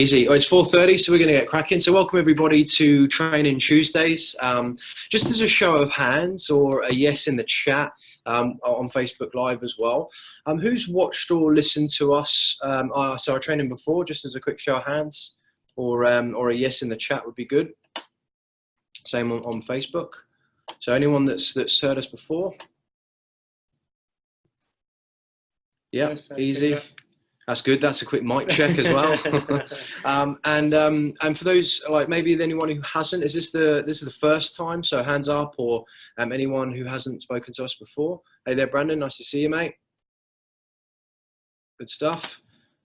Easy. Oh, it's 4:30, so we're going to get cracking. So welcome everybody to Training Tuesdays. Just as a show of hands or a yes in the chat on Facebook Live as well. Who's watched or listened to us, our training before, just as a quick show of hands, or a yes in the chat would be good. Same on Facebook. So anyone that's heard us before? Yeah, easy. That's good. That's a quick mic check as well. And for those, like maybe anyone who hasn't, this is the first time? So hands up, or anyone who hasn't spoken to us before. Hey there, Brandon. Nice to see you, mate. Good stuff.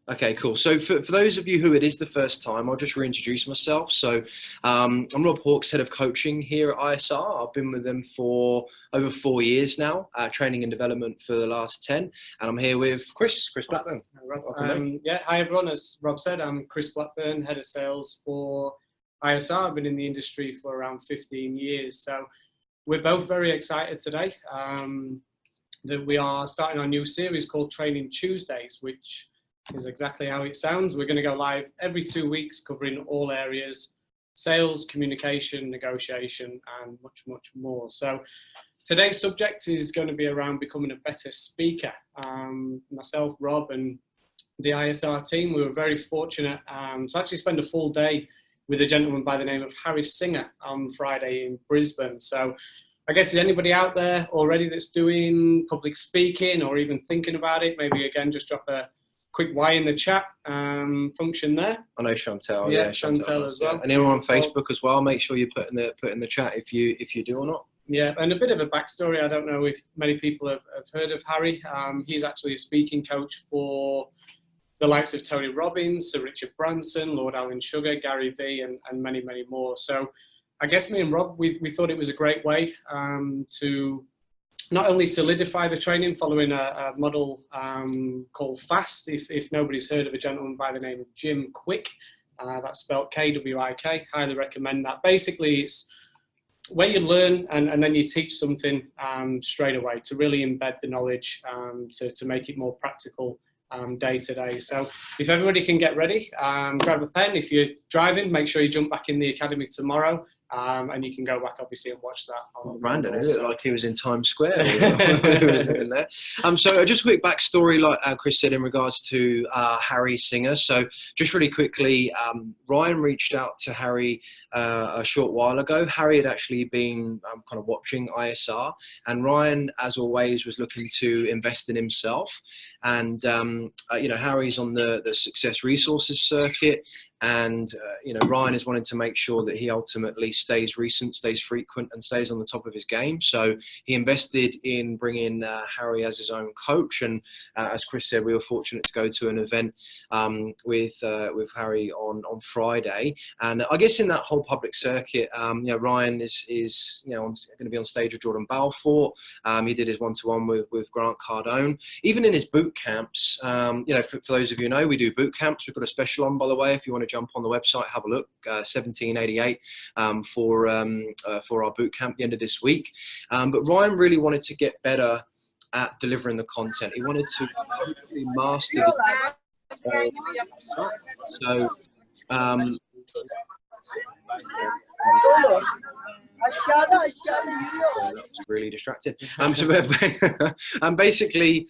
Okay, cool. So for those of you who it is the first time, I'll just reintroduce myself. So I'm Rob Hawkes, head of coaching here at ISR. I've been with them for over 4 years now, training and development for the last 10. And I'm here with Chris Blackburn. Yeah, hi everyone. As Rob said, I'm Chris Blackburn, head of sales for ISR. I've been in the industry for around 15 years. So we're both very excited today that we are starting our new series called Training Tuesdays, which is exactly how it sounds. We're going to go live every 2 weeks, covering all areas: sales, communication, negotiation, and much, much more. So today's subject is going to be around becoming a better speaker. Myself, Rob, and the ISR team, we were very fortunate to actually spend a full day with a gentleman by the name of Harry Singha on Friday in Brisbane. So I guess is anybody out there already that's doing public speaking or even thinking about it? Maybe again, just drop a quick Y in the chat function there. I know Chantel. Yeah, Chantel as well. And anyone on Facebook as well, make sure you put in the chat if you do or not. Yeah, and a bit of a backstory. I don't know if many people have heard of Harry. He's actually a speaking coach for the likes of Tony Robbins, Sir Richard Branson, Lord Alan Sugar, Gary Vee, and many, many more. So I guess me and Rob, we thought it was a great way to not only solidify the training following a model called FAST, if nobody's heard of a gentleman by the name of Jim Quick, that's spelled K-W-I-K, highly recommend that. Basically, it's where you learn and then you teach something straight away to really embed the knowledge to make it more practical day to day. So if everybody can get ready, grab a pen. If you're driving, make sure you jump back in the academy tomorrow. And you can go back, obviously, and watch that. Brandon, it looked like he was in Times Square. In there. So just a quick backstory, like Chris said, in regards to Harry Singha. So just really quickly, Ryan reached out to Harry a short while ago. Harry had actually been kind of watching ISR, and Ryan, as always, was looking to invest in himself. And Harry's on the Success Resources circuit. And, Ryan is wanting to make sure that he ultimately stays recent, stays frequent, and stays on the top of his game. So he invested in bringing Harry as his own coach. And as Chris said, we were fortunate to go to an event with Harry on Friday. And I guess in that whole public circuit, Ryan is going to be on stage with Jordan Balfour. He did his one-to-one with Grant Cardone. Even in his boot camps, for those of you who know, we do boot camps. We've got a special on, by the way, if you want to jump on the website, have a look, 1788 for our boot camp at the end of this week. But Ryan really wanted to get better at delivering the content. He wanted to master that's really distracted. Basically,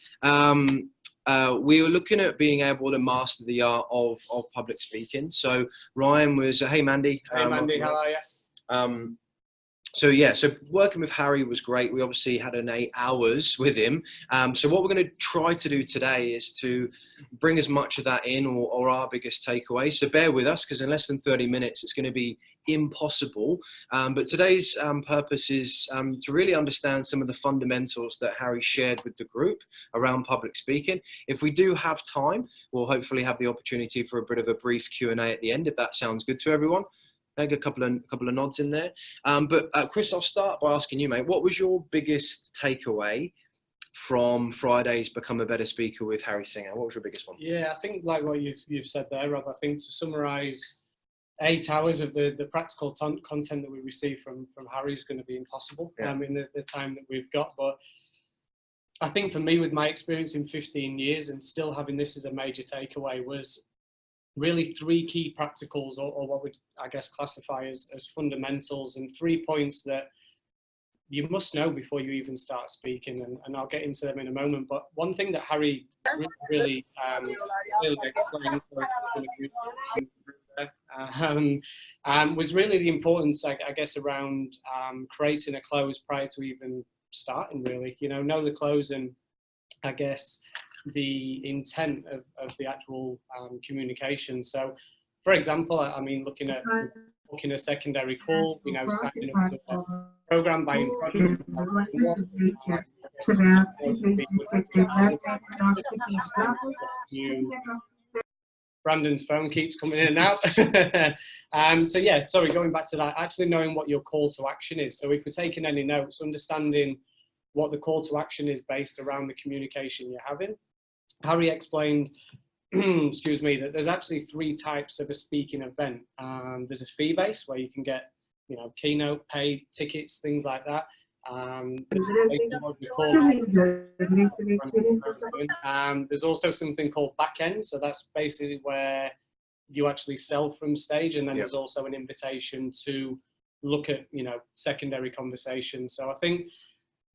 we were looking at being able to master the art of public speaking. So Ryan was, hey Mandy. Hey Mandy, how are you? So working with Harry was great. We obviously had an 8 hours with him. So what we're going to try to do today is to bring as much of that in, or our biggest takeaway. So bear with us, because in less than 30 minutes, it's going to be impossible. But today's purpose is to really understand some of the fundamentals that Harry shared with the group around public speaking. If we do have time, we'll hopefully have the opportunity for a bit of a brief Q&A at the end, if that sounds good to everyone. I get a couple of nods in there. But Chris, I'll start by asking you, mate, what was your biggest takeaway from Friday's Become a Better Speaker with Harry Singha? What was your biggest one? Yeah, I think like what you've said there, Rob, I think to summarise 8 hours of the practical content that we receive from Harry is going to be impossible in the time that we've got. But I think for me, with my experience in 15 years and still having this as a major takeaway, was really three key practicals, or what we'd, I guess, classify as fundamentals, and 3 points that you must know before you even start speaking, and I'll get into them in a moment. But one thing that Harry really explained was really the importance, I guess, around creating a close prior to even starting, really. You know the close, and I guess the intent of the actual communication. So, for example, I mean, looking at booking a secondary call, signing up to a program, buying product. Brandon's phone keeps coming in and out. So yeah, sorry, going back to that, actually knowing what your call to action is. So if we're taking any notes, understanding what the call to action is based around the communication you're having. Harry explained, excuse me, that there's actually 3 types of a speaking event. There's a fee base where you can get, keynote, paid tickets, things like that. There's also something called back end. So that's basically where you actually sell from stage. And then there's also an invitation to look at, secondary conversations. So I think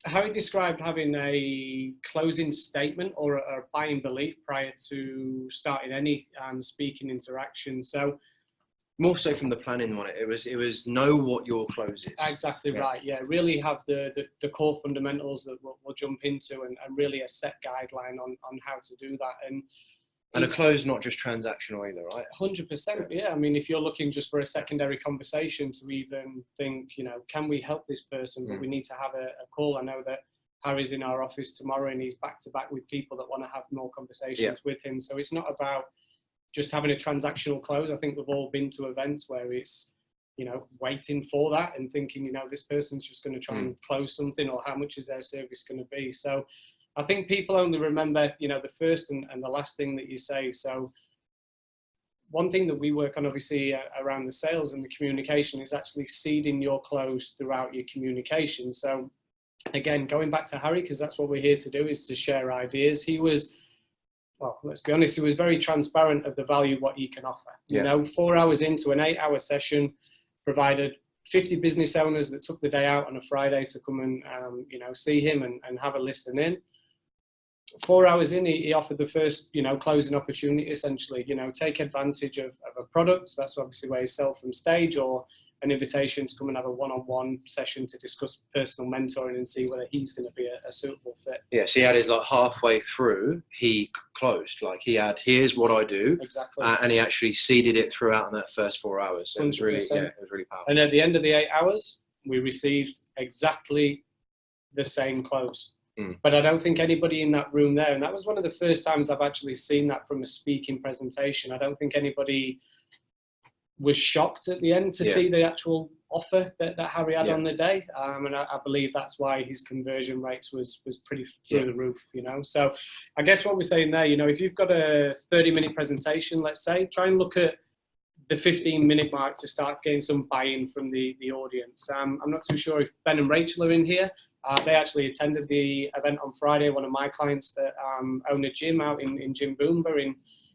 Harry described having a closing statement or a buying belief prior to starting any speaking interaction. So more so from the planning one, it was know what your close is. Exactly right. Yeah, really have the core fundamentals that we'll jump into, and really a set guideline on how to do that. And a close, not just transactional either, right? 100%. Yeah. I mean, if you're looking just for a secondary conversation to even think, can we help this person? But we need to have a call. I know that Harry's in our office tomorrow, and he's back to back with people that want to have more conversations with him. So it's not about just having a transactional close. I think we've all been to events where it's, waiting for that and thinking, this person's just going to try and close something, or how much is their service going to be? So I think people only remember, the first and the last thing that you say. So one thing that we work on, obviously, around the sales and the communication is actually seeding your close throughout your communication. So again, going back to Harry, because that's what we're here to do, is to share ideas. He was, well, let's be honest, he was very transparent of the value, what he can offer. 4 hours into an 8-hour session, provided 50 business owners that took the day out on a Friday to come and, see him and have a listen in. 4 hours in, he offered the first, closing opportunity, essentially, take advantage of a product. So that's obviously where you sell from stage, or an invitation to come and have a one-on-one session to discuss personal mentoring and see whether he's going to be a suitable fit. Yeah, so he had his, halfway through, he closed. He had, here's what I do. Exactly. And he actually seeded it throughout in that first 4 hours. So it was really, it was really powerful. And at the end of the 8 hours, we received exactly the same close. But I don't think anybody in that room there, and that was one of the first times I've actually seen that from a speaking presentation. I don't think anybody was shocked at the end to see the actual offer that Harry had on the day. And I believe that's why his conversion rates was pretty through the roof, So I guess what we're saying there, if you've got a 30-minute presentation, let's say, try and look at the 15-minute mark to start getting some buy-in from the audience. I'm not too sure if Ben and Rachel are in here. They actually attended the event on Friday. One of my clients that own a gym out in Jim Boomba in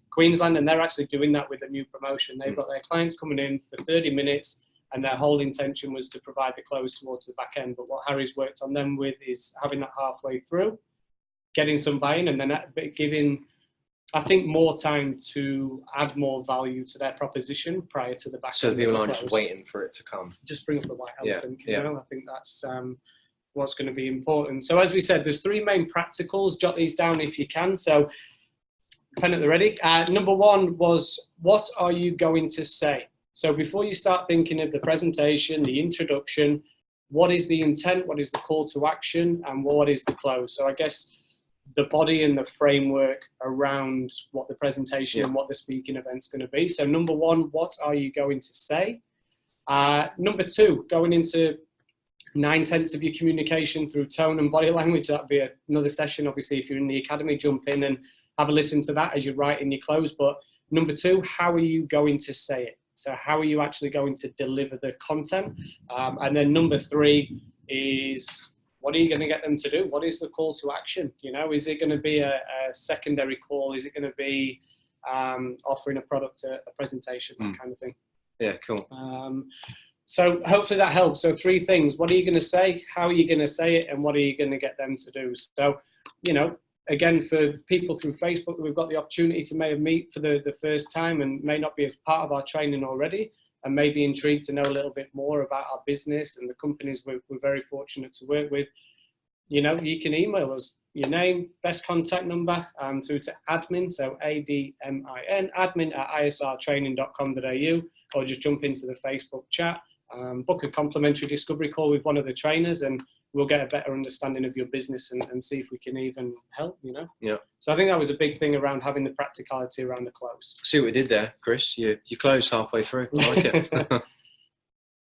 Queensland, and they're actually doing that with a new promotion. They've got their clients coming in for 30 minutes, and their whole intention was to provide the close towards the back end. But what Harry's worked on them with is having that halfway through, getting some buy-in, and then giving, I think, more time to add more value to their proposition prior to the back end. So people aren't just waiting for it to come. Just bring up the white elephant, I think that's what's going to be important. So as we said, there's 3 main practicals. Jot these down if you can. So pen at the ready. Number 1 was, what are you going to say? So before you start thinking of the presentation, the introduction, what is the intent, what is the call to action, and what is the close? So I guess the body and the framework around what the presentation and what the speaking event's going to be. So number 1, what are you going to say? Number 2, going into 9/10 of your communication through tone and body language. That'd be another session. Obviously, if you're in the academy, jump in and have a listen to that as you're writing your close. But number 2, how are you going to say it? So how are you actually going to deliver the content? And then number 3 is, what are you going to get them to do? What is the call to action? Is it going to be a secondary call? Is it going to be offering a product, a presentation, that kind of thing. Yeah, cool. So hopefully that helps. So 3 things: what are you going to say, how are you going to say it, and what are you going to get them to do? So, you know, again, for people through Facebook, we've got the opportunity to maybe meet for the first time and may not be a part of our training already, and may be intrigued to know a little bit more about our business and the companies we're very fortunate to work with. You know, you can email us your name, best contact number, through to admin, so ADMIN, admin@isrtraining.com.au, or just jump into the Facebook chat, book a complimentary discovery call with one of the trainers, and we'll get a better understanding of your business and see if we can even help, you know? Yeah. So I think that was a big thing around having the practicality around the close. See what we did there, Chris? You closed halfway through. I like it.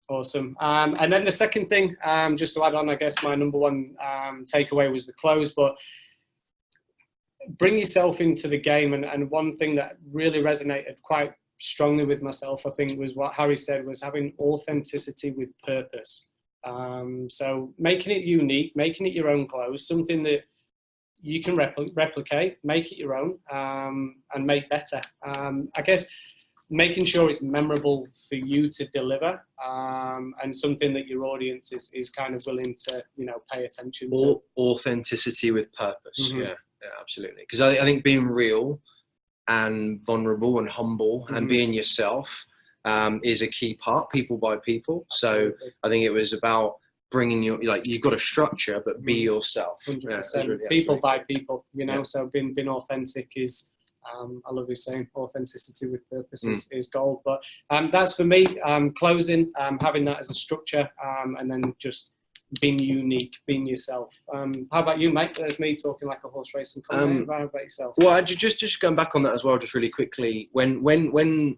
Awesome. And then the second thing, just to add on, I guess my number one takeaway was the close, but bring yourself into the game. And one thing that really resonated quite strongly with myself, I think, was what Harry said, was having authenticity with purpose. So making it unique, making it your own clothes, something that you can replicate, make it your own, and make better. I guess making sure it's memorable for you to deliver, and something that your audience is kind of willing to, you know, pay attention to. Authenticity with purpose. Yeah, absolutely. Because I think being real and vulnerable and humble and being yourself is a key part, people by people. Absolutely. So I think it was about bringing your, like, you've got a structure, but be yourself. 100%. Yeah, really people by people, you know, yeah. So being authentic is, I love you saying authenticity with purpose is gold. But that's for me, closing, having that as a structure, and then just being unique, being yourself. How about you, mate? There's me talking like a horse racing comment. How about yourself? Well, just going back on that as well, just really quickly, when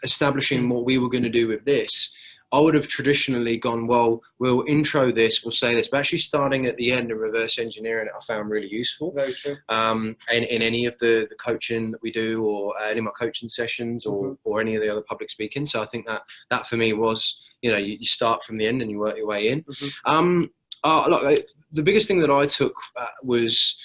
establishing what we were going to do with this, I would have traditionally gone, well, we'll intro this, we'll say this, but actually starting at the end and reverse engineering it, I found really useful. Very true. In any of the coaching that we do, or any of my coaching sessions, or any of the other public speaking. So I think that for me was, you know, you start from the end and you work your way in. Look, the biggest thing that I took was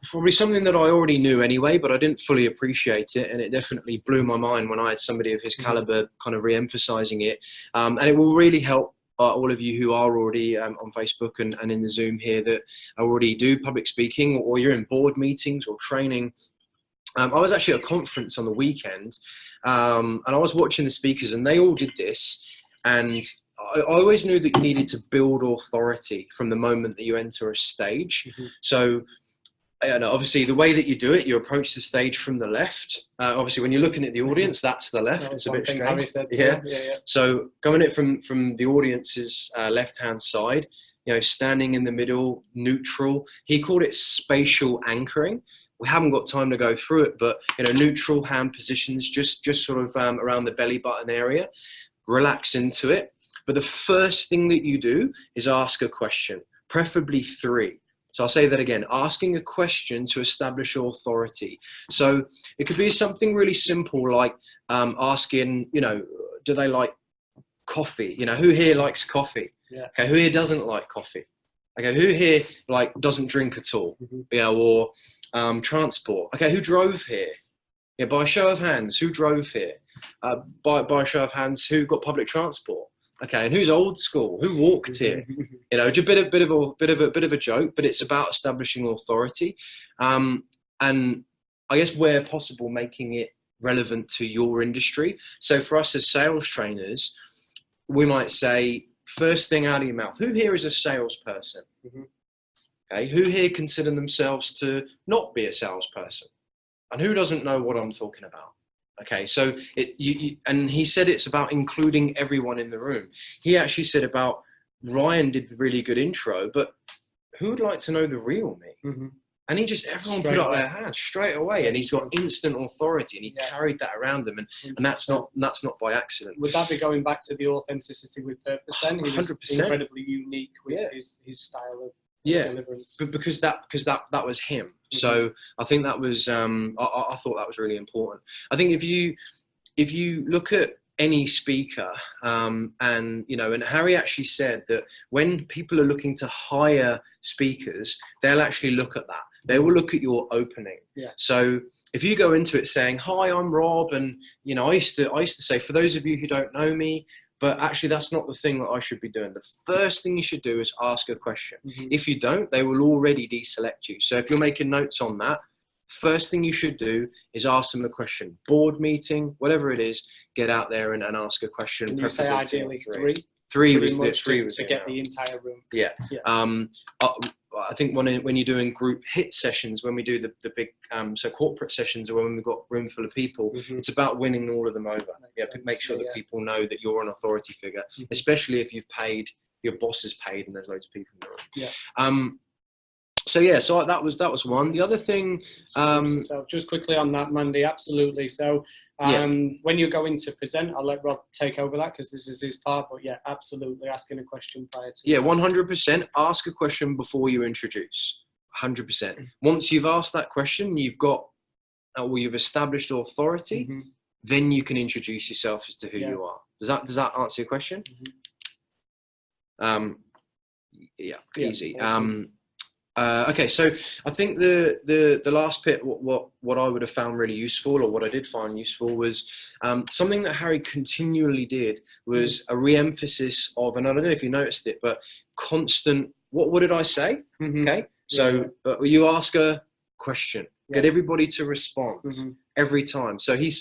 probably something that I already knew anyway, but I didn't fully appreciate it, and it definitely blew my mind when I had somebody of his caliber kind of re-emphasizing it, and it will really help all of you who are already on Facebook and in the Zoom here that already do public speaking, or you're in board meetings or training. I was actually at a conference on the weekend, and I was watching the speakers, and they all did this, and I always knew that you needed to build authority from the moment that you enter a stage. So, obviously, the way that you do it, you approach the stage from the left. Obviously, when you're looking at the audience, that's the left. It's a bit strange. Harry said yeah. So, coming it from the audience's left-hand side, you know, standing in the middle, neutral. He called it spatial anchoring. We haven't got time to go through it, but, you know, neutral hand positions, just sort of around the belly button area. Relax into it. But the first thing that you do is ask a question, preferably 3. So I'll say that again, asking a question to establish authority. So it could be something really simple, like asking, you know, do they like coffee? You know, who here likes coffee? Yeah. Okay, who here doesn't like coffee? Okay, who here like doesn't drink at all? You know, or transport. Okay, who drove here? Yeah, by a show of hands, who drove here? By a show of hands, who got public transport? Okay, and who's old school? Who walked here? You know, just a bit of a joke, but it's about establishing authority, and I guess where possible, making it relevant to your industry. So for us as sales trainers, we might say, first thing out of your mouth, who here is a salesperson? Okay, who here consider themselves to not be a salesperson? And who doesn't know what I'm talking about? Okay, so and he said it's about including everyone in the room. He actually said about Ryan did a really good intro, but who would like to know the real me? And everyone put up their hands straight away, and he's got instant authority, and he carried that around them, and that's not by accident. Would that be going back to the authenticity with purpose then? He was 100%. incredibly unique with his style of deliverance. But because that was him. So I think that was I thought that was really important. I think if you look at any speaker, and you know, and Harry actually said that when people are looking to hire speakers, they'll actually look at that. They will look at your opening. Yeah. So if you go into it saying, "Hi, I'm Rob," and I used to say, for those of you who don't know me, but actually that's not the thing that I should be doing. The first thing you should do is ask a question. If you don't, they will already deselect you. So if you're making notes on that, first thing you should do is ask them a question. Board meeting, whatever it is, get out there and ask a question. And you say ideally three. Three was to get the entire room. Yeah. I think when you're doing group hit sessions, when we do the big so corporate sessions, or when we've got a room full of people, it's about winning all of them over. Make sure that people know that you're an authority figure, especially if you've paid, your boss has paid, and there's loads of people in the room. So that was one. The other thing, so just quickly on that, Mandy, absolutely. So when you're going to present, I'll let Rob take over that because this is his part. But yeah, absolutely, asking a question prior to. 100%. Ask a question before you introduce. 100%. Once you've asked that question, you've got, or you've established authority. Then you can introduce yourself as to who you are. Does that answer your question? Easy. Awesome. Okay, so I think the last bit, what I would have found really useful, or what I did find useful, was something that Harry continually did was a re-emphasis of, and I don't know if you noticed it, but constant. What did I say? Okay, so you ask a question, get everybody to respond every time. So he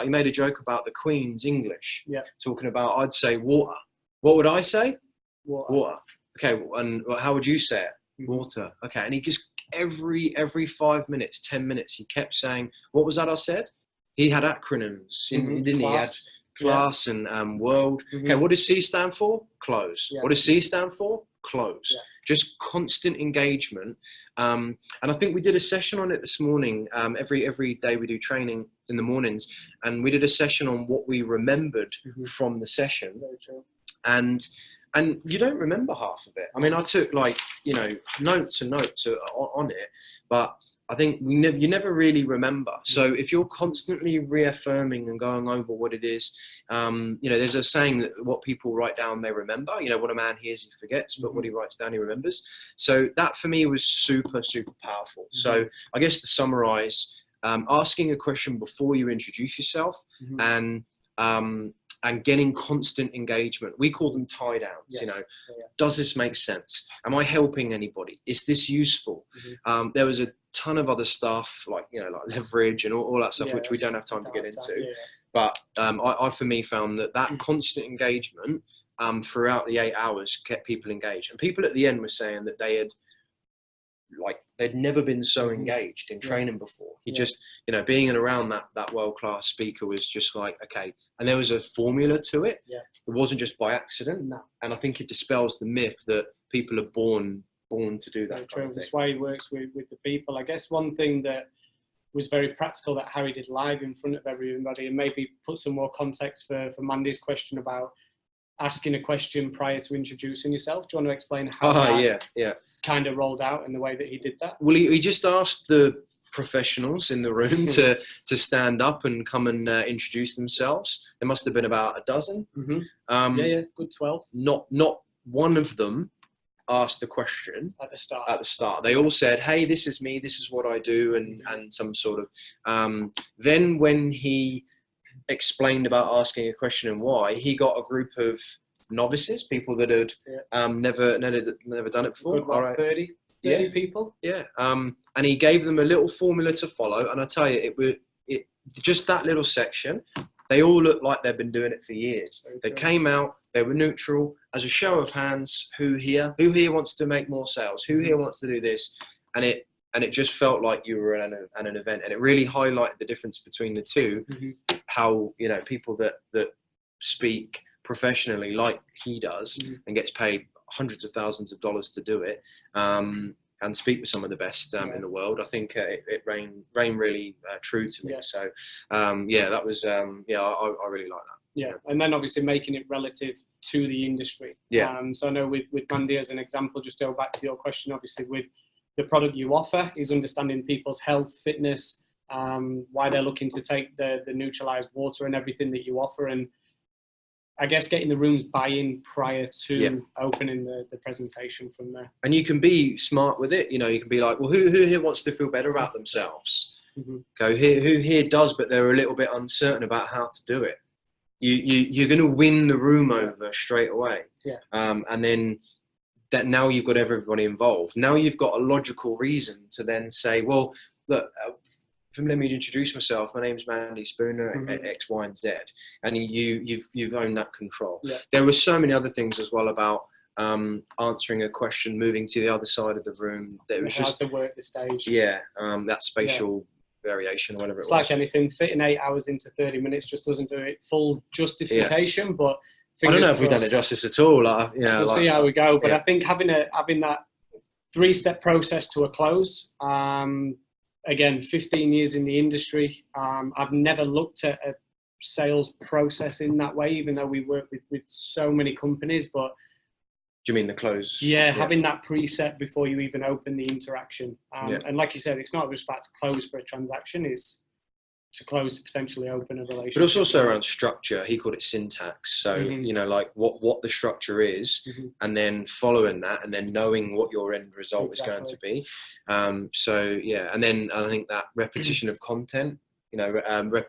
made a joke about the Queen's English, talking about, I'd say water. What would I say? Water. Okay, and how would you say it? Water. Okay, and he just every 5 minutes, 10 minutes, he kept saying, what was that I said? He had acronyms, didn't he? He had class and world. Okay, what does C stand for? Close. What does C stand for? Close. Just constant engagement. And I think we did a session on it this morning. Every day we do training in the mornings, and we did a session on what we remembered from the session. Very true. And you don't remember half of it. I mean, I took notes and notes on it, but I think you never really remember. So if you're constantly reaffirming and going over what it is, there's a saying that what people write down, they remember. What a man hears, he forgets, but what he writes down, he remembers. So that for me was super, super powerful. So I guess to summarize, asking a question before you introduce yourself, and getting constant engagement. We call them tie downs. Does this make sense? Am I helping anybody? Is this useful? There was a ton of other stuff like leverage and all that stuff, which we don't have time to get into. But I for me found that constant engagement throughout the 8 hours kept people engaged. And people at the end were saying that they'd never been so engaged in training before. He just, being around that world-class speaker was just like, okay. And there was a formula to it. It wasn't just by accident. And I think it dispels the myth that people are born to do that. Kind of thing. That's why he works with the people. I guess one thing that was very practical that Harry did live in front of everybody, and maybe put some more context for Mandy's question about asking a question prior to introducing yourself. Do you want to explain how that kind of rolled out in the way that he did that? Well, he just asked the professionals in the room to stand up and come and introduce themselves. There must have been about a dozen. Good 12. Not one of them asked the question at the start. They all said, hey, this is me, this is what I do, and some sort of then when he explained about asking a question and why, he got a group of novices, people that had never done it before. Good, 30 people. And he gave them a little formula to follow, and I tell you, it just that little section, they all looked like they'd been doing it for years. They came out, they were neutral. As a show of hands, who here wants to make more sales? Who here wants to do this? And it just felt like you were at an event, and it really highlighted the difference between the two. How people that speak professionally like he does and gets paid hundreds of thousands of dollars to do it, and speak with some of the best in the world. I think it rang really true to me. So that was I really like that. And then obviously making it relative to the industry. So I know with Mandy as an example, just go back to your question, obviously with the product you offer is understanding people's health, fitness, why they're looking to take the neutralized water and everything that you offer. And I guess getting the rooms buy-in prior to opening the presentation from there. And you can be smart with it. You know, you can be like, well, who here wants to feel better about themselves? Go here. Who here does, but they're a little bit uncertain about how to do it. You're going to win the room over straight away. And then that now you've got everybody involved. Now you've got a logical reason to then say, well, look. Let me introduce myself. My name's Mandy Spooner at X, Y, and Z, and you've owned that control. There were so many other things as well about answering a question, moving to the other side of the room. That was how just to work the stage. That spatial variation, or whatever it was. It's like anything. Fitting 8 hours into 30 minutes just doesn't do it full justification. But I don't know if we've done it justice at all. We'll see how we go. But I think having that 3-step process to a close. Again, 15 years in the industry. I've never looked at a sales process in that way, even though we work with so many companies. But do you mean the close? Having that preset before you even open the interaction. And like you said, it's not just about to close for a transaction, it's to close to potentially open a relationship. But it's also around structure. He called it syntax. So, you know, like what the structure is, and then following that, and then knowing what your end result is going to be. And then I think that repetition of content, you know,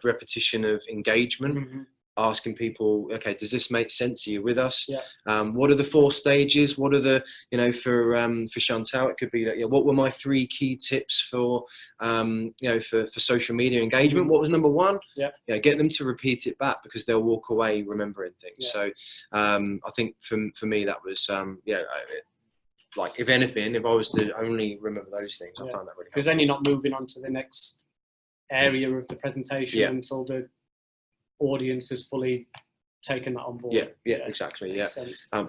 repetition of engagement, asking people, okay, does this make sense? Are you with us? What are the 4 stages? What are the, you know, for Chantal, it could be like, what were my 3 key tips for, you know, for social media engagement? What was number 1? Get them to repeat it back, because they'll walk away remembering things. So I think for me, that was, like, if anything, if I was to only remember those things, I found that really helpful. Because then you're not moving on to the next area of the presentation until the audience has fully taken that on board. Exactly.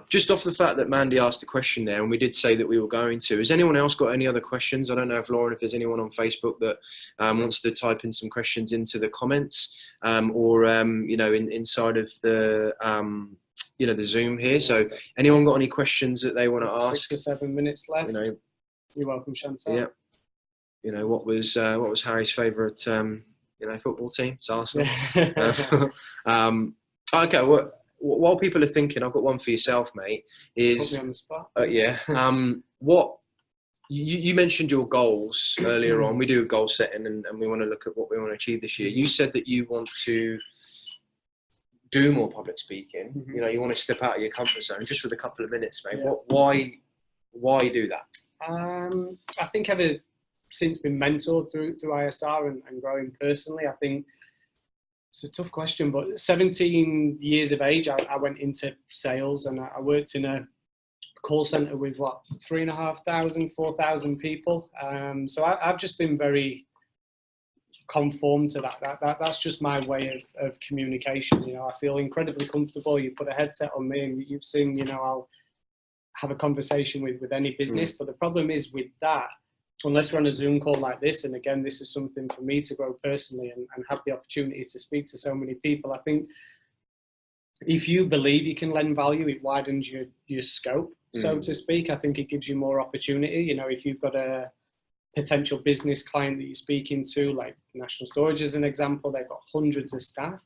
Just off the fact that Mandy asked the question there, and we did say that we were going to, has anyone else got any other questions? I don't know if Lauren, if there's anyone on Facebook that wants to type in some questions into the comments, or you know, inside of the you know, the Zoom here. So anyone got any questions that they want to ask? 6 or 7 minutes left. You know, you're welcome, Chantal. You know, what was Harry's favourite you know, football team? It's Arsenal. Okay, well, while people are thinking, I've got one for yourself, mate. Is put me on the spot. What you mentioned your goals earlier on. We do a goal setting, and we want to look at what we want to achieve this year. You said that you want to do more public speaking. You know, you want to step out of your comfort zone. Just with a couple of minutes, mate. Why do that? I think ever since been mentored through ISR and growing personally, I think it's a tough question, but 17 years of age, I went into sales, and I worked in a call center with 3,500, 4,000 people. So I've just been very conformed to that. That's just my way of communication. You know, I feel incredibly comfortable. You put a headset on me, and you've seen, you know, I'll have a conversation with any business. But the problem is with that, unless we're on a Zoom call like this, and again, this is something for me to grow personally and have the opportunity to speak to so many people. I think if you believe you can lend value, it widens your scope, so to speak. I think it gives you more opportunity. You know, if you've got a potential business client that you're speaking to, like National Storage as an example, they've got hundreds of staff.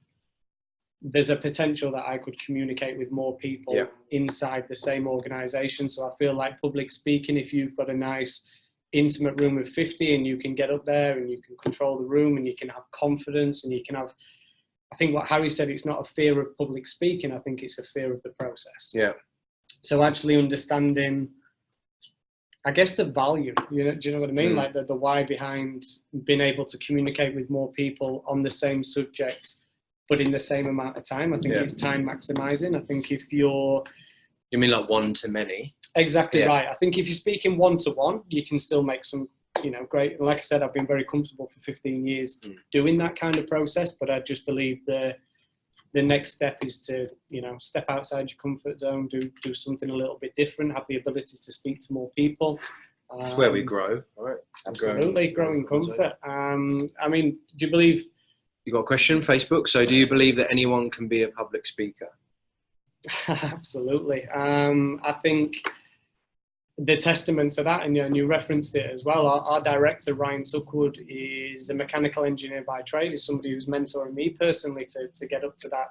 There's a potential that I could communicate with more people inside the same organization. So I feel like public speaking, if you've got a nice intimate room of 50 and you can get up there and you can control the room and you can have confidence and you can have, I think what Harry said, it's not a fear of public speaking. I think it's a fear of the process. So actually understanding, I guess, the value, you know, do you know what I mean? Like the why behind being able to communicate with more people on the same subject, but in the same amount of time. I think it's time maximizing. I think if you're... You mean like one to many? Exactly right. I think if you're speaking one-to-one, you can still make some, you know, great... Like I said, I've been very comfortable for 15 years doing that kind of process, but I just believe the next step is to, you know, step outside your comfort zone, do something a little bit different, have the ability to speak to more people. It's where we grow, right? Absolutely, growing comfort. I mean, do you believe... You got a question, Facebook. So do you believe that anyone can be a public speaker? Absolutely. I think the testament to that, and you referenced it as well, our director, Ryan Tuckwood, is a mechanical engineer by trade. He's somebody who's mentoring me personally to get up to that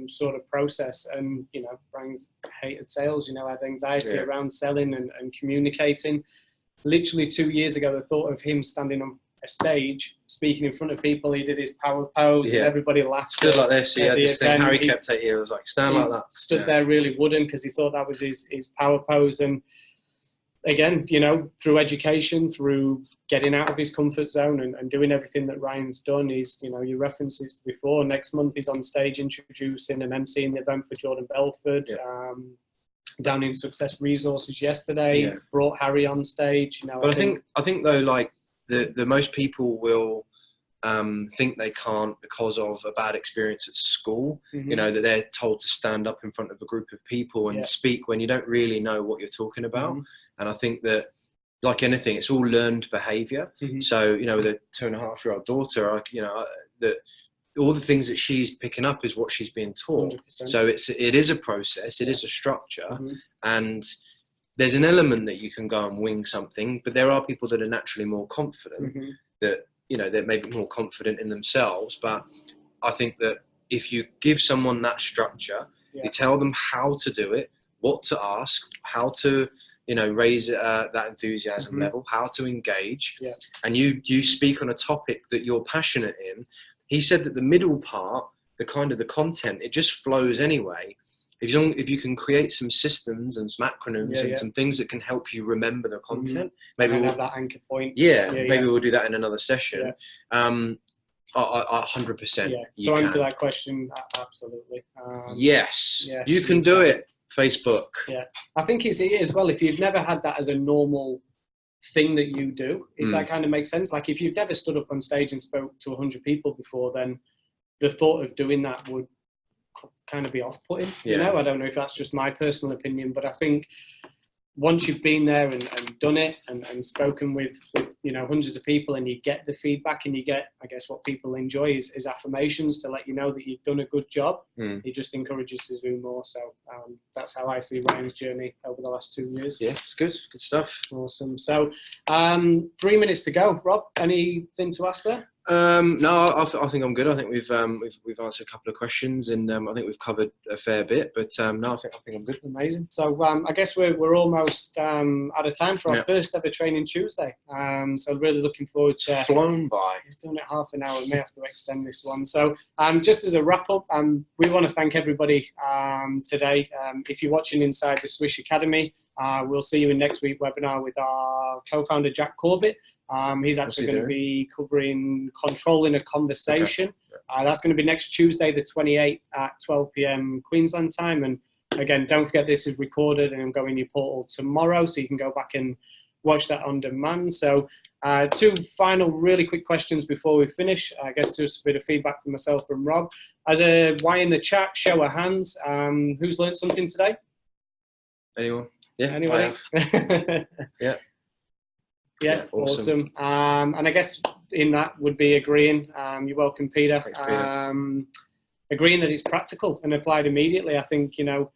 sort of process. And, you know, Brian's hated sales, you know, had anxiety around selling and communicating. Literally 2 years ago, the thought of him standing on a stage, speaking in front of people, he did his power pose and everybody laughed. Stood like this. He had this thing Harry kept taking. He was like, stand like that. Stood there really wooden because he thought that was his power pose. And again, you know, through education, through getting out of his comfort zone and doing everything that Ryan's done, he's, you know, you referenced it before. Next month, he's on stage introducing and emceeing the event for Jordan Belford. Down in Success Resources yesterday, brought Harry on stage. You know, but I think though, like the most people will think they can't because of a bad experience at school. You know, that they're told to stand up in front of a group of people and speak when you don't really know what you're talking about. And I think that, like anything, it's all learned behaviour. So, you know, with a 2.5-year-old daughter, you know, that all the things that she's picking up is what she's being taught. 100%. So it is a process, it is a structure, and there's an element that you can go and wing something, but there are people that are naturally more confident, that, you know, they're maybe more confident in themselves. But I think that if you give someone that structure, you tell them how to do it, what to ask, how to, you know, raise that enthusiasm level, how to engage, and you speak on a topic that you're passionate in. He said that the middle part, the kind of the content, it just flows anyway. If you can create some systems and some acronyms and some things that can help you remember the content, maybe we'll have that anchor point. Maybe we'll do that in another session. 100%. To answer that question, absolutely. Yes, you can do it. Facebook. I think it's as well, if you've never had that as a normal thing that you do, if that kind of makes sense. Like if you've never stood up on stage and spoke to 100 people before, then the thought of doing that would kind of be off-putting. You know, I don't know if that's just my personal opinion, but I think once you've been there and done it and spoken with, you know, hundreds of people, and you get the feedback and you get, I guess what people enjoy is affirmations to let you know that you've done a good job. It just encourages you to do more. So that's how I see Ryan's journey over the last 2 years. Yeah, it's good stuff. Awesome. So 3 minutes to go. Rob, anything to ask there? No, I think I'm good. I think we've answered a couple of questions, and I think we've covered a fair bit. But no, I think I'm good. Amazing. So I guess we're almost out of time for our first ever Training Tuesday. So really looking forward to. Flown by. We've done it half an hour. We may have to extend this one. So just as a wrap up, we want to thank everybody today. If you're watching inside the Swish Academy, we'll see you in next week's webinar with our co-founder Jack Corbett. He's actually going to be covering controlling a conversation. That's going to be next Tuesday, the 28th at 12 p.m. Queensland time. And again, don't forget this is recorded and go in your portal tomorrow, so you can go back and watch that on demand. So 2 final really quick questions before we finish. I guess just a bit of feedback from myself and Rob. As a why in the chat, show of hands, who's learned something today? Anyone? Yeah, anybody? Yeah, awesome. And I guess in that would be agreeing. You're welcome, Peter. Thanks, Peter. Agreeing that it's practical and applied immediately. I think, you know,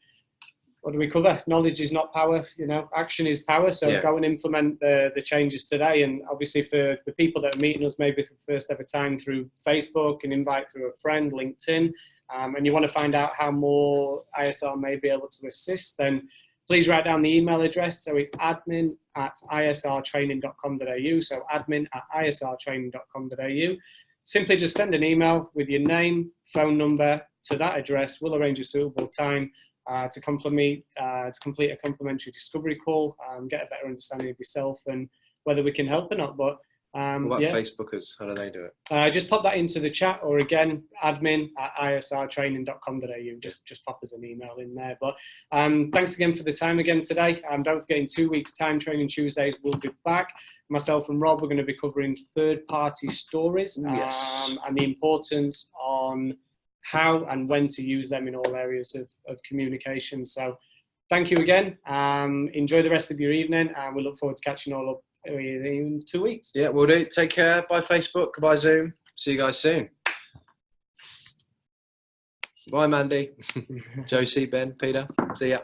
what do we cover? Knowledge is not power, you know, action is power. So go and implement the changes today. And obviously for the people that are meeting us maybe for the first ever time through Facebook, and invite through a friend, LinkedIn, and you want to find out how more ISR may be able to assist, then please write down the email address. So it's admin@isrtraining.com.au. So admin@isrtraining.com.au. Simply just send an email with your name, phone number to that address. We'll arrange a suitable time to complete a complimentary discovery call, get a better understanding of yourself and whether we can help or not. But what about Facebookers? How do they do it? Just pop that into the chat, or again, admin@isrtraining.com.au. Just pop us an email in there. But thanks again for the time again today. Don't forget, in 2 weeks' time, Training Tuesdays will be back. Myself and Rob are going to be covering third-party stories and the importance on how and when to use them in all areas of communication. So thank you again. Enjoy the rest of your evening, and we look forward to catching all up in 2 weeks. Yeah, we'll do. Take care. Bye Facebook. Goodbye Zoom. See you guys soon. Bye Mandy. Josie, Ben, Peter. See ya.